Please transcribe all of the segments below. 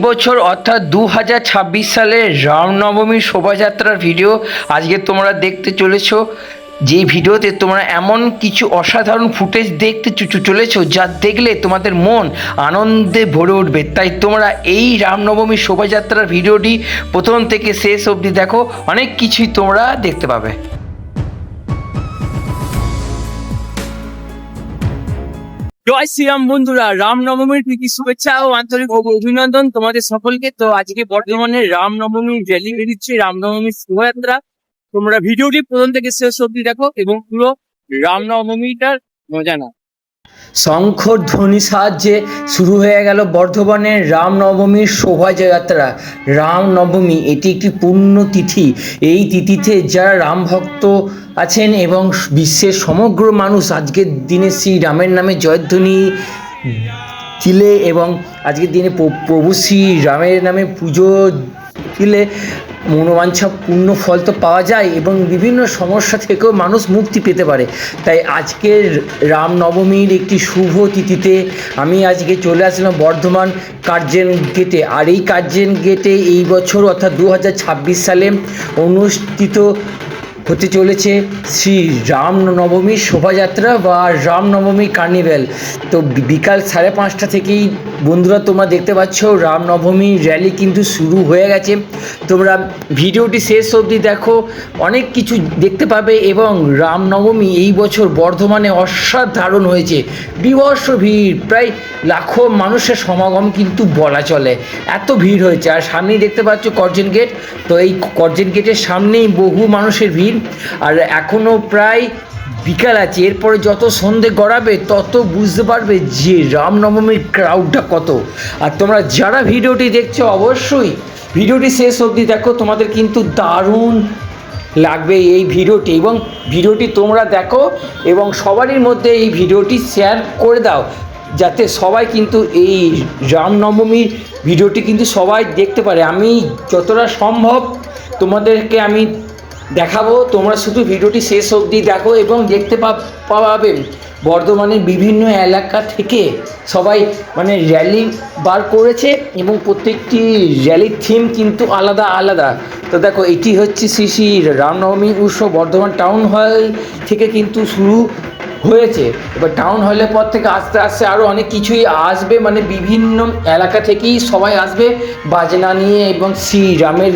বছর অর্থাৎ 2026 সালের রামনবমীর শোভাযাত্রার ভিডিও আজকে তোমরা দেখতে চলেছো। যে ভিডিওতে তোমরা এমন কিছু অসাধারণ ফুটেজ দেখতে চলেছো যা দেখলে তোমাদের মন আনন্দে ভরে উঠবে। তাই তোমরা এই রামনবমীর শোভাযাত্রার ভিডিওটি প্রথম থেকে শেষ অবধি দেখো, অনেক কিছুই তোমরা দেখতে পাবে। জয় শ্রীরাম বন্ধুরা, রামনবমীর প্রীতি শুভেচ্ছা ও আন্তরিক অভিনন্দন তোমাদের সকলকে। তো আজকে বর্ধমানে রামনবমীর র্যালি বেরিয়েছে, রামনবমীর শোভাযাত্রা। তোমরা ভিডিওটি প্রথম থেকে শেষ অবধি দেখো এবং পুরো রামনবমীটার মজা নাও। শঙ্খর ধ্বনি সাহায্যে শুরু হয়ে গেল বর্ধমানের রামনবমীর শোভাযাত্রা। রামনবমী এটি একটি পূর্ণ তিথি। এই তিথিতে যারা রাম ভক্ত আছেন এবং বিশ্বের সমগ্র মানুষ আজকের দিনে শ্রী রামের নামে জয়ধ্বনি দিলে এবং আজকের দিনে প্রভু শ্রী রামের নামে পুজো দিলে মনোবাঞ্ছা পূর্ণ ফল তো পাওয়া যায় এবং বিভিন্ন সমস্যা থেকেও মানুষ মুক্তি পেতে পারে। তাই আজকের রামনবমীর একটি শুভ তিথিতে আমি আজকে চলে আসলাম বর্ধমান কার্জন গেটে। আর এই কার্জন গেটে এই বছর অর্থাৎ 2026 সালে অনুষ্ঠিত হতে চলেছে শ্রী রামনবমীর শোভাযাত্রা বা রামনবমী কার্নিভ্যাল। তো বিকাল 5:30 থেকেই বন্ধুরা তোমরা দেখতে পাচ্ছ রামনবমীর র্যালি কিন্তু শুরু হয়ে গেছে। তোমরা ভিডিওটি শেষ অবধি দেখো, অনেক কিছু দেখতে পাবে। এবং রামনবমী এই বছর বর্ধমানে অসাধারণ হয়েছে, বিভৎস ভিড়, প্রায় লাখো মানুষের সমাগম কিন্তু বলা চলে, এত ভিড় হয়েছে। আর সামনেই দেখতে পাচ্ছ কর্জন গেট। তো এই কর্জন গেটের সামনেই বহু মানুষের ভিড়। আর এখনও প্রায় বিকাল আছে, এরপরে যত সন্ধে গড়াবে তত বুঝতে পারবে যে রামনবমীর ক্রাউডটা কত। আর তোমরা যারা ভিডিওটি দেখছো অবশ্যই ভিডিওটি শেষ অবধি দেখো, তোমাদের কিন্তু দারুণ লাগবে এই ভিডিওটি। এবং ভিডিওটি তোমরা দেখো এবং সবারই মধ্যে এই ভিডিওটি শেয়ার করে দাও, যাতে সবাই কিন্তু এই রামনবমীর ভিডিওটি কিন্তু সবাই দেখতে পারে। আমি যতটা সম্ভব তোমাদেরকে আমি দেখাবো, তোমরা শুধু ভিডিওটি শেষ অবধি দেখো এবং দেখতে পাবে বর্ধমানের বিভিন্ন এলাকা থেকে সবাই র্যালি বার করেছে এবং প্রত্যেকটি র্যালির থিম কিন্তু আলাদা আলাদা। তো দেখো, এটি হচ্ছে শ্রী শ্রী রামনবমী উৎসব বর্ধমান টাউন হল থেকে কিন্তু শুরু হয়েছে। এবার টাউন হলের পর থেকে আস্তে আস্তে আরও অনেক কিছুই আসবে, বিভিন্ন এলাকা থেকেই সবাই আসবে বাজনা নিয়ে এবং শ্রী রামের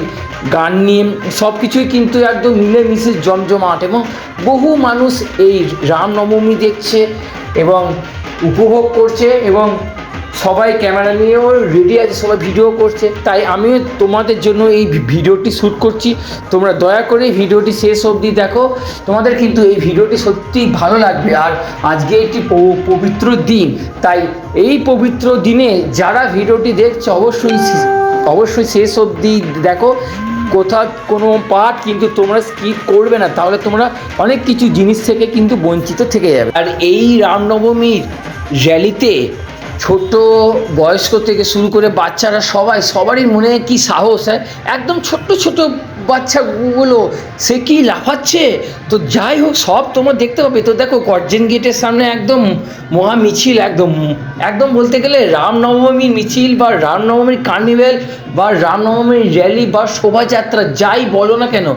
গান নিয়ে। সব কিছুই কিন্তু একদম মিলেমিশে জমজমাট এবং বহু মানুষ এই রামনবমী দেখছে এবং উপভোগ করছে এবং সবাই ক্যামেরা নিয়েও রেডি আছে, সবাই ভিডিও করছে। তাই আমিও তোমাদের জন্য এই ভিডিওটি শ্যুট করছি। তোমরা দয়া করে ভিডিওটি শেষ অবধি দেখো, তোমাদের কিন্তু এই ভিডিওটি সত্যিই ভালো লাগবে। আর আজকে একটি পবিত্র দিন, তাই এই পবিত্র দিনে যারা ভিডিওটি দেখছো অবশ্যই শেষ অবধি দেখো। কোথাও কোনো পার্ট কিন্তু তোমরা স্কিপ করবে না, তাহলে তোমরা অনেক কিছু জিনিস থেকে কিন্তু বঞ্চিত থেকে যাবে। আর এই রামনবমীর র্যালিতে ছোট বয়স্ক থেকে শুরু করে বাচ্চারা সবারই মনে কি সাহস, একদম ছোট্ট ছোট বাচ্চাগুলো সে কি লাফাচ্ছে। তো যাই হোক, সব তোমরা দেখতে পাবে। তো দেখো, কর্জন গেটের সামনে একদম মহা মিছিল, একদম বলতে গেলে রামনবমীর মিছিল বা রামনবমীর কার্নিভ্যাল বা রামনবমীর র্যালি বা শোভাযাত্রা যাই বলো না কেন,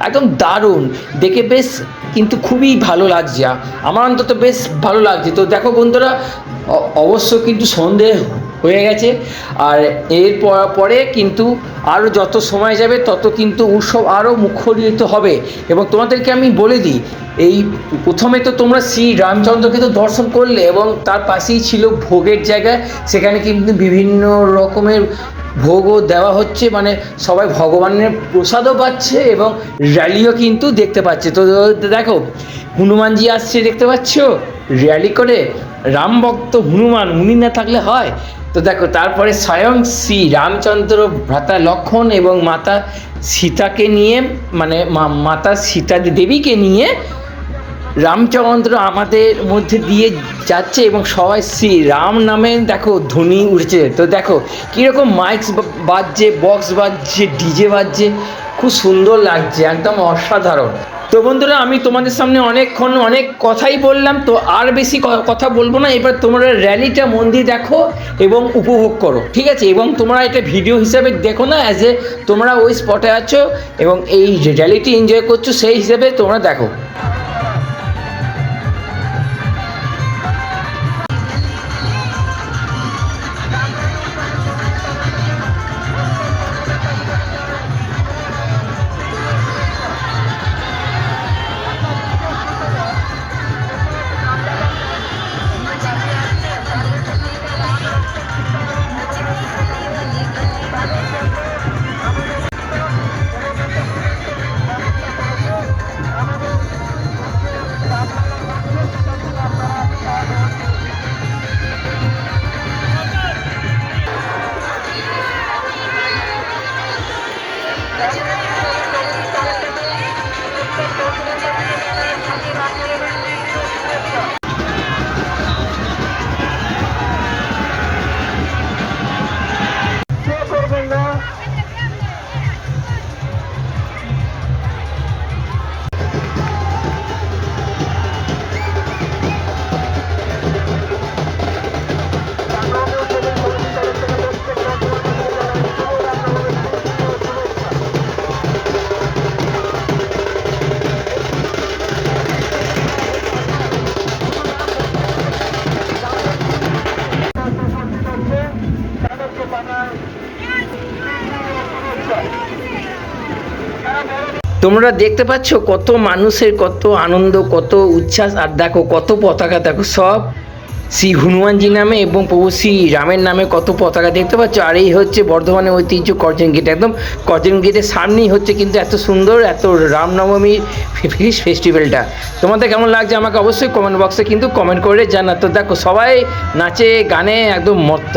একদম দারুণ দেখে, বেশ কিন্তু খুবই ভালো লাগছে। আমার অন্তত বেশ ভালো লাগছে। তো দেখো বন্ধুরা, অবশ্য কিন্তু সন্ধে হয়ে গেছে। আর এর পরে কিন্তু আরও যত সময় যাবে তত কিন্তু উৎসব আরও মুখরিত হবে। এবং তোমাদেরকে আমি বলে দিই, এই প্রথমে তো তোমরা শ্রী রামচন্দ্রকে তো দর্শন করলে এবং তার পাশেই ছিল ভোগের জায়গা, সেখানে কিন্তু বিভিন্ন রকমের ভোগও দেওয়া হচ্ছে, সবাই ভগবানের প্রসাদও পাচ্ছে এবং র্যালিও কিন্তু দেখতে পাচ্ছে। তো দেখো, হনুমানজি আসছে দেখতে পাচ্ছ র্যালি করে। রাম ভক্ত হনুমান, উনি না থাকলে হয়? তো দেখো, তারপরে স্বয়ং শ্রী রামচন্দ্র ভ্রাতা লক্ষ্মণ এবং মাতা সীতাকে নিয়ে মাতা সীতা দেবীকে নিয়ে রামচন্দ্র আমাদের মধ্যে দিয়ে যাচ্ছে এবং সবাই শ্রী রাম নামে দেখো ধ্বনি উঠছে। তো দেখো কীরকম মাইক বাজছে, বক্স বাজছে, ডিজে বাজছে, খুব সুন্দর লাগছে, একদম অসাধারণ। তো বন্ধুরা, আমি তোমাদের সামনে অনেকক্ষণ অনেক কথাই বললাম, তো আর বেশি কথা বলবো না। এবার তোমরা র্যালিটা মন দিয়ে দেখো এবং উপভোগ করো, ঠিক আছে? এবং তোমরা এটা ভিডিও হিসাবে দেখো না, অ্যাজ এ তোমরা ওই স্পটে আছো এবং এই র্যালিটি এনজয় করছো, সেই হিসাবে তোমরা দেখো। তোমরা দেখতে পাচ্ছ কত মানুষের কত আনন্দ, কত উচ্ছ্বাস, আর দেখো কত পতাকা, দেখো সব শ্রী হনুমানজি নামে এবং প্রভু শ্রী রামের নামে কত পতাকা দেখতে পাচ্ছ। আর এই হচ্ছে বর্ধমানের ঐতিহ্য করজন গেট, একদম করজন গেটের সামনেই হচ্ছে কিন্তু এত সুন্দর, এত রামনবমীর ফেস্টিভ্যালটা। তোমাদের কেমন লাগছে আমাকে অবশ্যই কমেন্ট বক্সে কিন্তু কমেন্ট করে জানা। তো দেখো সবাই নাচে গানে একদম মত্ত।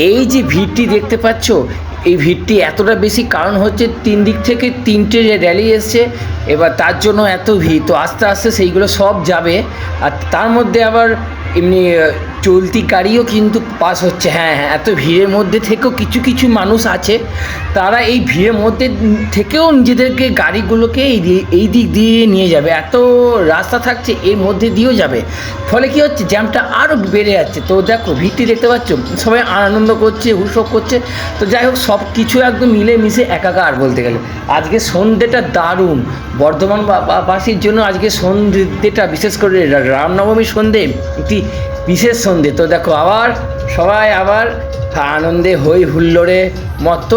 এই যে ভিড়টি দেখতে পাচ্ছ, এই ভিড়টি এতটা বেশি কারণ হচ্ছে 3 দিক থেকে 3টে র্যালি এসছে, এবার তার জন্য এত ভিড়। তো আস্তে আস্তে সেইগুলো সব যাবে, আর তার মধ্যে আবার এমনি চলতি গাড়িও কিন্তু পাস হচ্ছে। হ্যাঁ হ্যাঁ, এত ভিড়ের মধ্যে থেকেও কিছু কিছু মানুষ আছে, তারা এই ভিড়ের মধ্যে থেকেও নিজেদেরকে গাড়িগুলোকে এই দিক দিয়ে নিয়ে যাবে। এত রাস্তা থাকছে, এর মধ্যে দিয়েও যাবে, ফলে কী হচ্ছে, জ্যামটা আরও বেড়ে যাচ্ছে। তো দেখো ভিড়টি দেখতে পাচ্ছ, সবাই আনন্দ করছে, উৎসব করছে। তো যাই হোক, সব কিছু একদম মিলে মিশে একাকার বলতে গেলে। আজকে সন্ধ্যেটা দারুণ বর্ধমান বাসীর জন্য। আজকে সন্ধ্যেটা বিশেষ করে রামনবমীর সন্ধ্যে একটি বিশেষ সন্ধ্যে। তো দেখো আবার সবাই আবার আনন্দে হই হুল্লোড়ে মত্ত।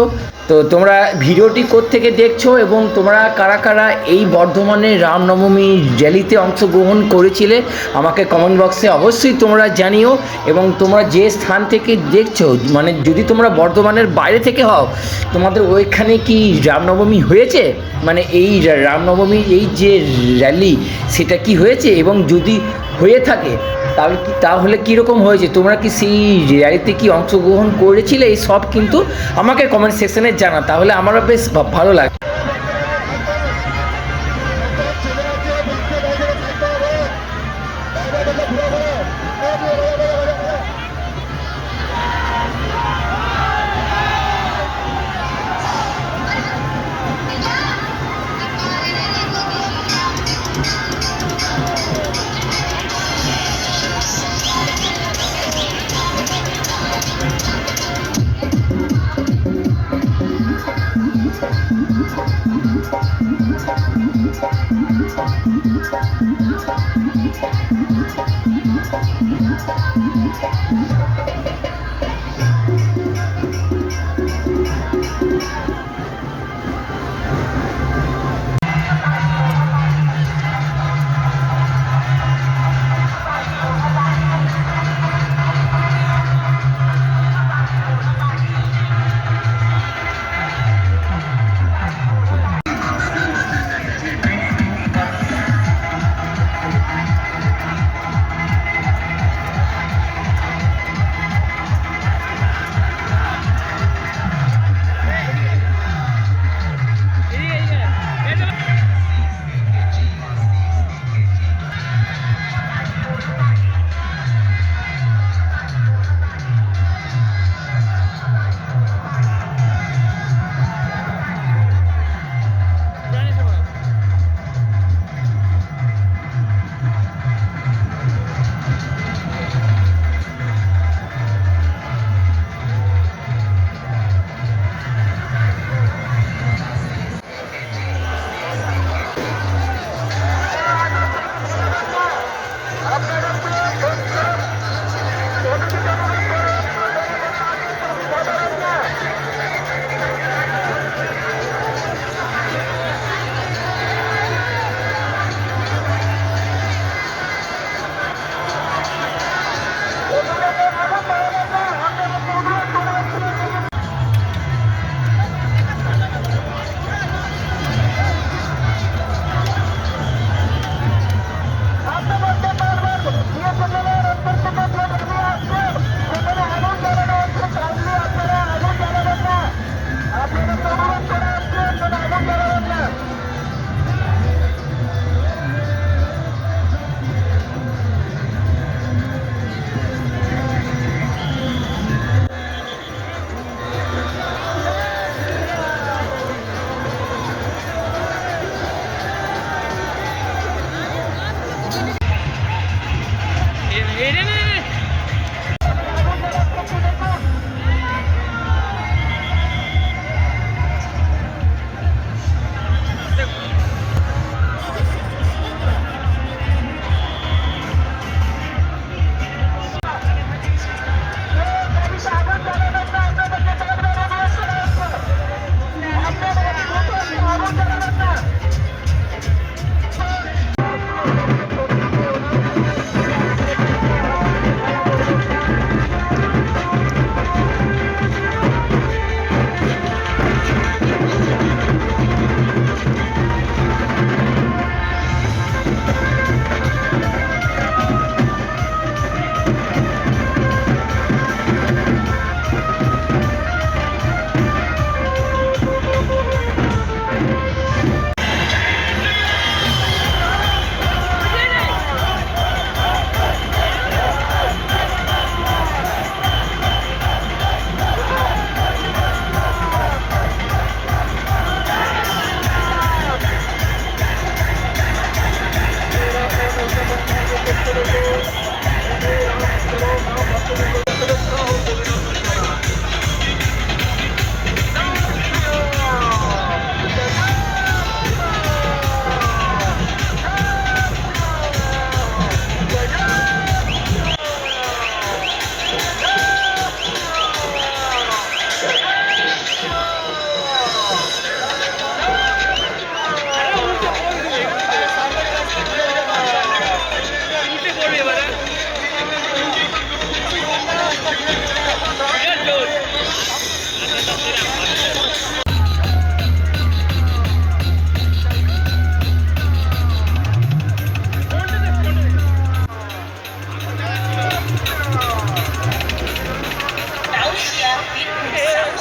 তো তোমরা ভিডিওটি কোত্থেকে দেখছো এবং তোমরা কারা কারা এই বর্ধমানের রামনবমী র্যালিতে অংশগ্রহণ করেছিলে আমাকে কমেন্ট বক্সে অবশ্যই তোমরা জানিও। এবং তোমরা যে স্থান থেকে দেখছো, মানে যদি তোমরা বর্ধমানের বাইরে থেকে হও, তোমাদের ওইখানে কি রামনবমী হয়েছে, মানে এই রামনবমী এই যে র্যালি সেটা কি হয়েছে, এবং যদি হয়ে থাকে তাহলে কীরকম হয়েছে, তোমরা কি সেই র্যালিতে কি অংশগ্রহণ করেছিলে, এই সব কিন্তু আমাকে কমেন্ট সেকশনে জানা, তাহলে আমারও বেশ ভালো লাগে।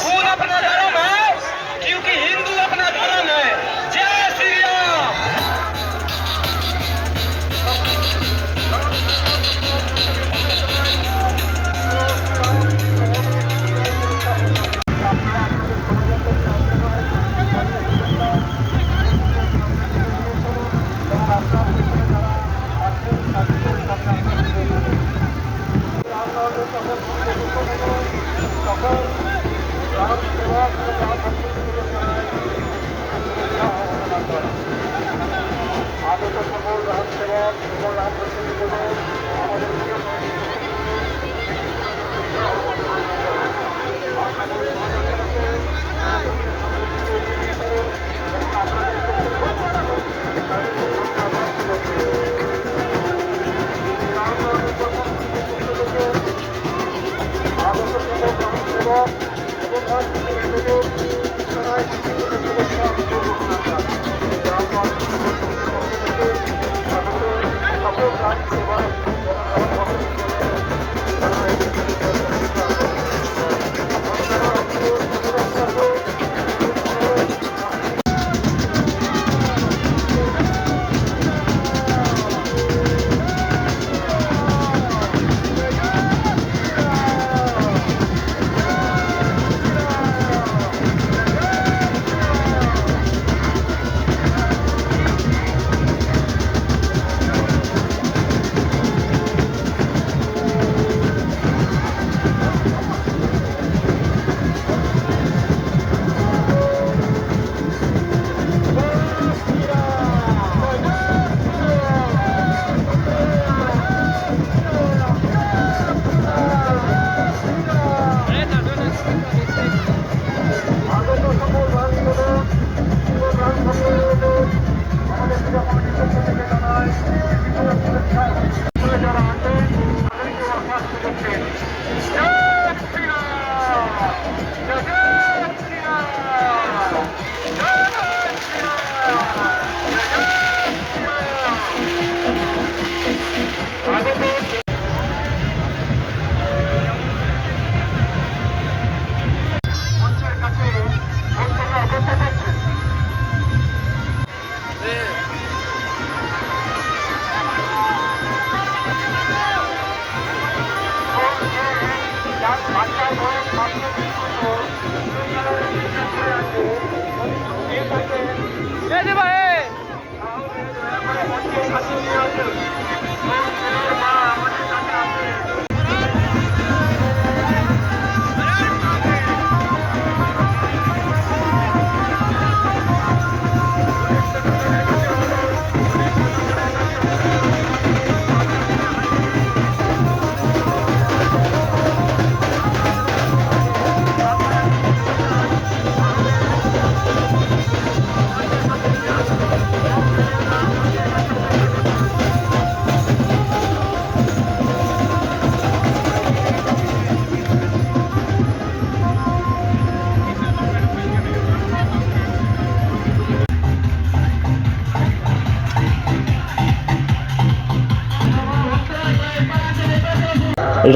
खून अपना धर्म है, क्योंकि हिंदू अपना धर्म है। जय श्री राम।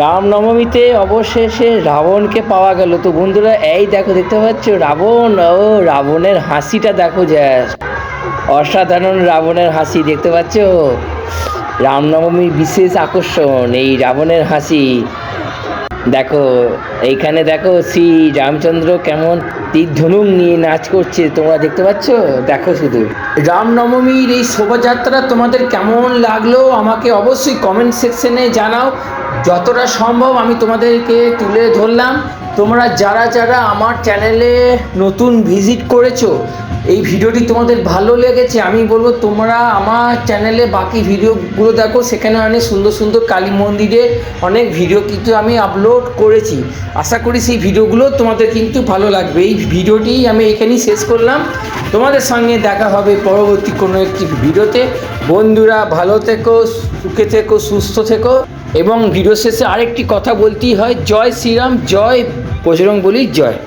রামনবমীতে অবশেষে রাবণকে পাওয়া গেল। তো বন্ধুরা এই দেখো, দেখতে পাচ্ছ রাবণ, ও রাবণের হাসিটা দেখো, জাস্ট অসাধারণ রাবণের হাসি দেখতে পাচ্ছ। রামনবমীর বিশেষ আকর্ষণ এই রাবণের হাসি। দেখো এইখানে দেখো শ্রী রামচন্দ্র কেমন তীর ধনুক নিয়ে নাচ করছে, তোমরা দেখতে পাচ্ছ। দেখো শুধু রামনবমীর এই শোভাযাত্রা তোমাদের কেমন লাগলো আমাকে অবশ্যই কমেন্ট সেকশনে জানাও। যতটা সম্ভব আমি তোমাদেরকে তুলে ধরলাম। তোমরা যারা যারা আমার চ্যানেলে নতুন ভিজিট করেছো, এই ভিডিওটি তোমাদের ভালো লেগেছে, আমি বলবো তোমরা আমার চ্যানেলে বাকি ভিডিওগুলো দেখো, সেখানে অনেক সুন্দর সুন্দর কালী মন্দিরের অনেক ভিডিও কিন্তু আমি আপলোড করেছি। আশা করি সেই ভিডিওগুলো তোমাদের কিন্তু ভালো লাগবে। এই ভিডিওটি আমি এখানেই শেষ করলাম। তোমাদের সঙ্গে দেখা হবে পরবর্তী কোনো একটি ভিডিওতে। বন্ধুরা ভালো থেকো, সুখে থেকো, সুস্থ থেকো। এবং ভিডিও শেষে আরেকটি কথা বলতেই হয়, জয় শ্রীরাম, জয় বজরংবলীর জয়।